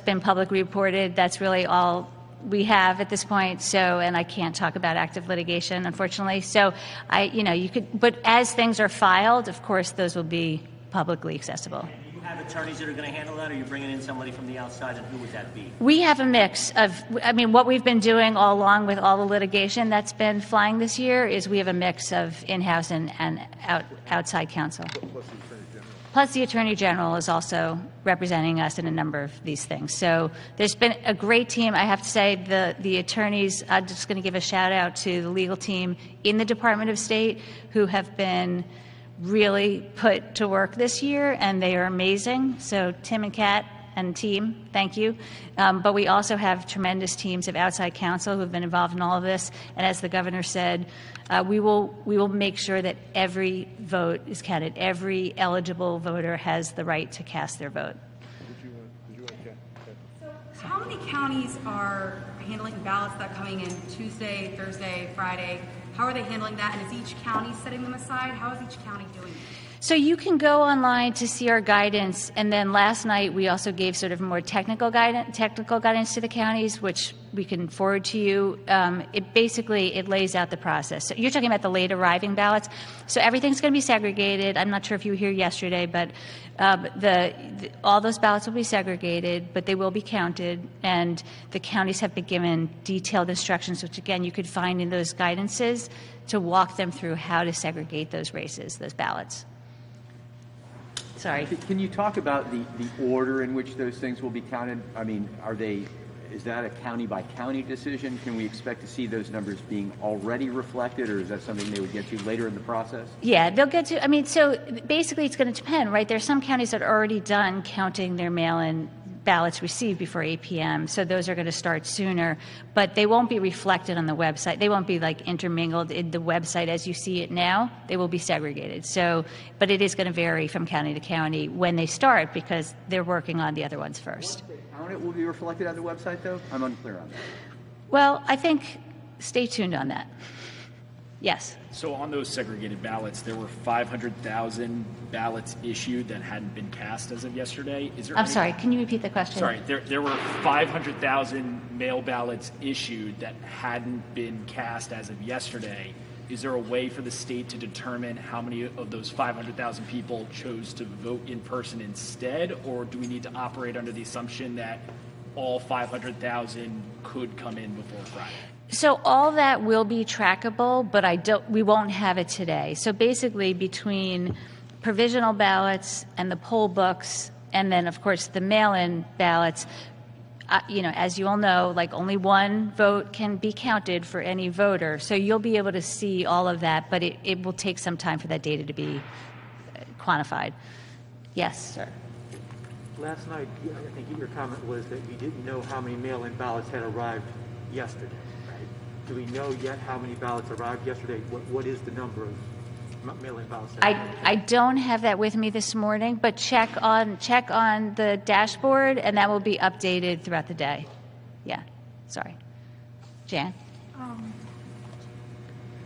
been publicly reported. That's really all we have at this point. So, and I can't talk about active litigation, unfortunately. So, you could, but as things are filed, of course, those will be publicly accessible. Do you have attorneys that are going to handle that, or are you bringing in somebody from the outside, and who would that be? We have a mix of, what we've been doing all along with all the litigation that's been flying this year is we have a mix of in-house and outside counsel. Plus the Attorney General is also representing us in a number of these things. So there's been a great team. I have to say the attorneys, I'm just going to give a shout out to the legal team in the Department of State who have been really put to work this year, and they are amazing. So Tim and Kat and team, thank you. But we also have tremendous teams of outside counsel who have been involved in all of this. And as the governor said, we will make sure that every vote is counted. Every eligible voter has the right to cast their vote. So how many counties are handling ballots that are coming in Tuesday, Thursday, Friday? How are they handling that? And is each county setting them aside? How is each county doing it? So you can go online to see our guidance, and then last night we also gave sort of more technical guidance to the counties, which we can forward to you. It lays out the process. So you're talking about the late arriving ballots. So everything's going to be segregated. I'm not sure if you were here yesterday, but all those ballots will be segregated, but they will be counted, and the counties have been given detailed instructions, which again you could find in those guidances to walk them through how to segregate those races, those ballots. Sorry. Can you talk about the order in which those things will be counted? I mean, is that a county by county decision? Can we expect to see those numbers being already reflected, or is that something they would get to later in the process? Yeah, they'll get to, so basically it's going to depend, right? There are some counties that are already done counting their mail-in ballots received before 8 p.m., so those are going to start sooner, but they won't be reflected on the website. They won't be like intermingled in the website as you see it now. They will be segregated. So, but it is going to vary from county to county when they start because they're working on the other ones first. How it will be reflected on the website, though? I'm unclear on that. Well, I think stay tuned on that. Yes. So on those segregated ballots, there were 500,000 ballots issued that hadn't been cast as of yesterday. I'm sorry, can you repeat the question? Sorry, there were 500,000 mail ballots issued that hadn't been cast as of yesterday. Is there a way for the state to determine how many of those 500,000 people chose to vote in person instead, or do we need to operate under the assumption that all 500,000 could come in before Friday? So all that will be trackable, but we won't have it today. So basically between provisional ballots and the poll books, and then of course the mail-in ballots, as you all know, like only one vote can be counted for any voter. So you'll be able to see all of that, but it will take some time for that data to be quantified. Yes, sir. Last night, I think your comment was that you didn't know how many mail-in ballots had arrived yesterday. Do we know yet how many ballots arrived yesterday? What is the number of mail-in ballots? I don't have that with me this morning, but check on the dashboard, and that will be updated throughout the day. Yeah, sorry. Jan?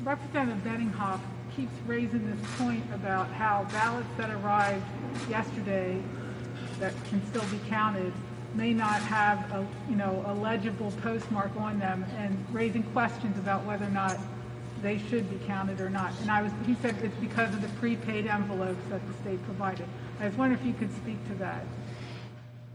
Representative Benninghoff keeps raising this point about how ballots that arrived yesterday that can still be counted may not have a legible postmark on them, and raising questions about whether or not they should be counted or not. And he said it's because of the prepaid envelopes that the state provided. I was wondering if you could speak to that.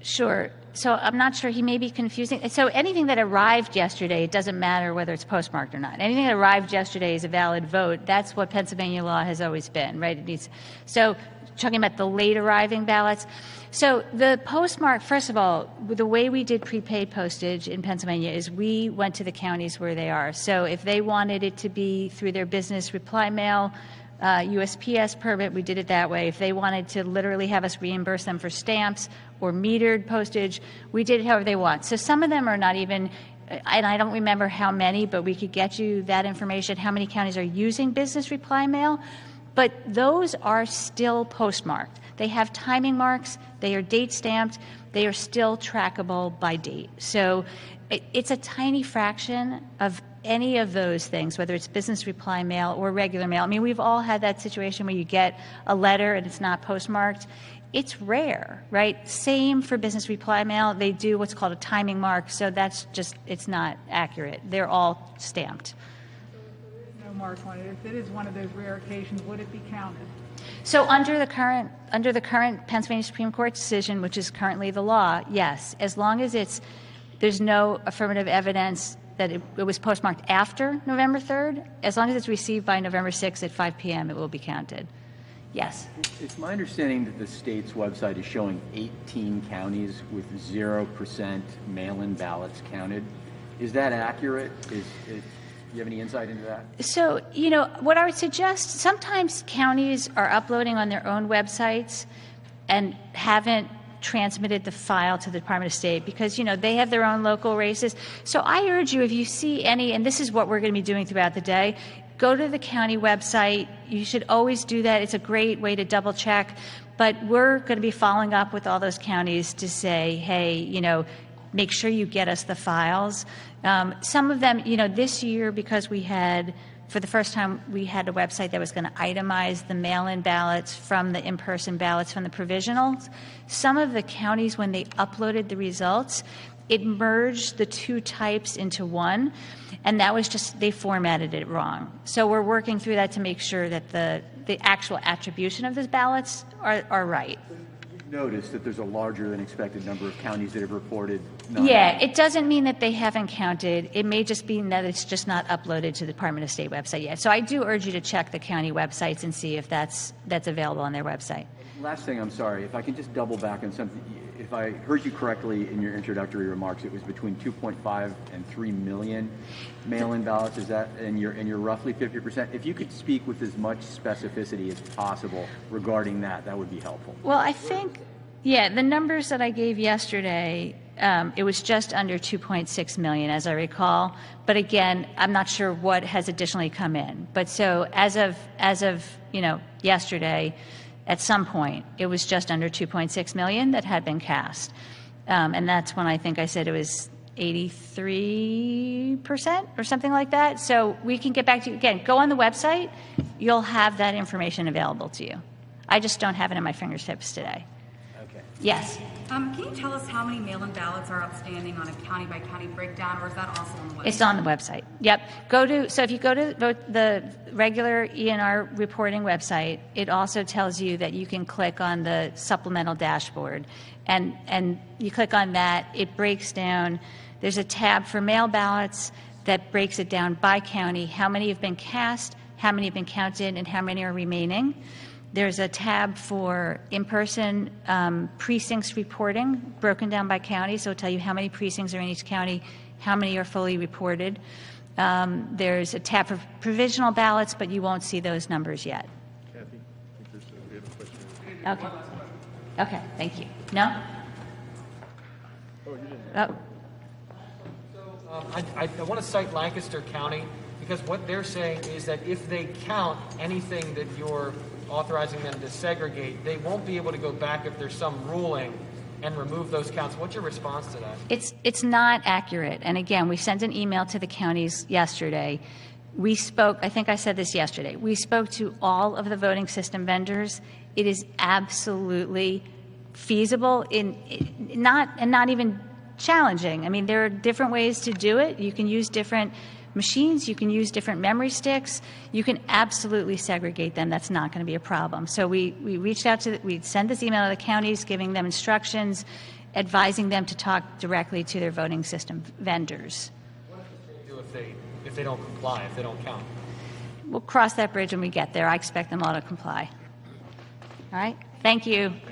Sure. So I'm not sure, he may be confusing. So anything that arrived yesterday, it doesn't matter whether it's postmarked or not. Anything that arrived yesterday is a valid vote. That's what Pennsylvania law has always been, right? So talking about the late arriving ballots. So the postmark, first of all, the way we did prepaid postage in Pennsylvania is we went to the counties where they are. So if they wanted it to be through their business reply mail, USPS permit, we did it that way. If they wanted to literally have us reimburse them for stamps or metered postage, we did it however they want. So some of them are not even, and I don't remember how many, but we could get you that information, how many counties are using business reply mail. But those are still postmarked. They have timing marks, they are date stamped, they are still trackable by date. So it's a tiny fraction of any of those things, whether it's business reply mail or regular mail. I mean, we've all had that situation where you get a letter and it's not postmarked. it's rare, right? Same for business reply mail. They do what's called a timing mark, so that's just, it's not accurate. They're all stamped. No mark on it. If it is one of those rare occasions, would it be counted? So under the current Pennsylvania Supreme Court decision, which is currently the law, yes, as long as there's no affirmative evidence that it was postmarked after November 3rd, as long as it's received by November 6th at 5 p.m., it will be counted. Yes. It's my understanding that the state's website is showing 18 counties with 0% mail-in ballots counted. Is that accurate? Do you have any insight into that? So, what I would suggest, sometimes counties are uploading on their own websites and haven't transmitted the file to the Department of State because, they have their own local races. So I urge you, if you see any, and this is what we're going to be doing throughout the day, go to the county website. You should always do that. It's a great way to double check. But we're going to be following up with all those counties to say, hey, make sure you get us the files. Some of them, this year, because for the first time, we had a website that was going to itemize the mail-in ballots from the in-person ballots from the provisionals. Some of the counties, when they uploaded the results, it merged the two types into one, and that was just, they formatted it wrong. So we're working through that to make sure that the actual attribution of those ballots are right. You've noticed that there's a larger than expected number of counties that have reported Yeah, it doesn't mean that they haven't counted. It may just mean that it's just not uploaded to the Department of State website yet. So I do urge you to check the county websites and see if that's available on their website. Last thing, I'm sorry, if I can just double back on something. If I heard you correctly in your introductory remarks, it was between 2.5 and 3 million mail-in ballots. Is that, and you're roughly 50%? If you could speak with as much specificity as possible regarding that would be helpful. Well, I think, the numbers that I gave yesterday, it was just under 2.6 million, as I recall. But again, I'm not sure what has additionally come in. But so as of yesterday, at some point, it was just under 2.6 million that had been cast. And that's when I think I said it was 83% or something like that. So we can get back to you. Again, go on the website. You'll have that information available to you. I just don't have it in my fingertips today. Okay. Yes. Can you tell us how many mail-in ballots are outstanding on a county-by-county breakdown, or is that also on the website? It's on the website. Yep. So if you go to the regular ENR reporting website, it also tells you that you can click on the supplemental dashboard. And you click on that, it breaks down. There's a tab for mail ballots that breaks it down by county, how many have been cast, how many have been counted, and how many are remaining. There's a tab for in-person precincts reporting, broken down by county, so it'll tell you how many precincts are in each county, how many are fully reported. There's a tab for provisional ballots, but you won't see those numbers yet. Kathy, I think we have a question. Okay, thank you. No? Oh, you didn't. Oh. I want to cite Lancaster County because what they're saying is that if they count anything that you're authorizing them to segregate, they won't be able to go back if there's some ruling and remove those counts. What's your response to that? It's not accurate. And again, we sent an email to the counties yesterday. We spoke, I think I said this yesterday, we spoke to all of the voting system vendors. It is absolutely feasible not even challenging. I mean, there are different ways to do it. You can use different machines, you can use different memory sticks, you can absolutely segregate them. That's not going to be a problem. So we reached out we sent this email to the counties giving them instructions, advising them to talk directly to their voting system vendors. What does the state do if they don't comply, if they don't count? We'll cross that bridge when we get there. I expect them all to comply. All right? Thank you. Thank you.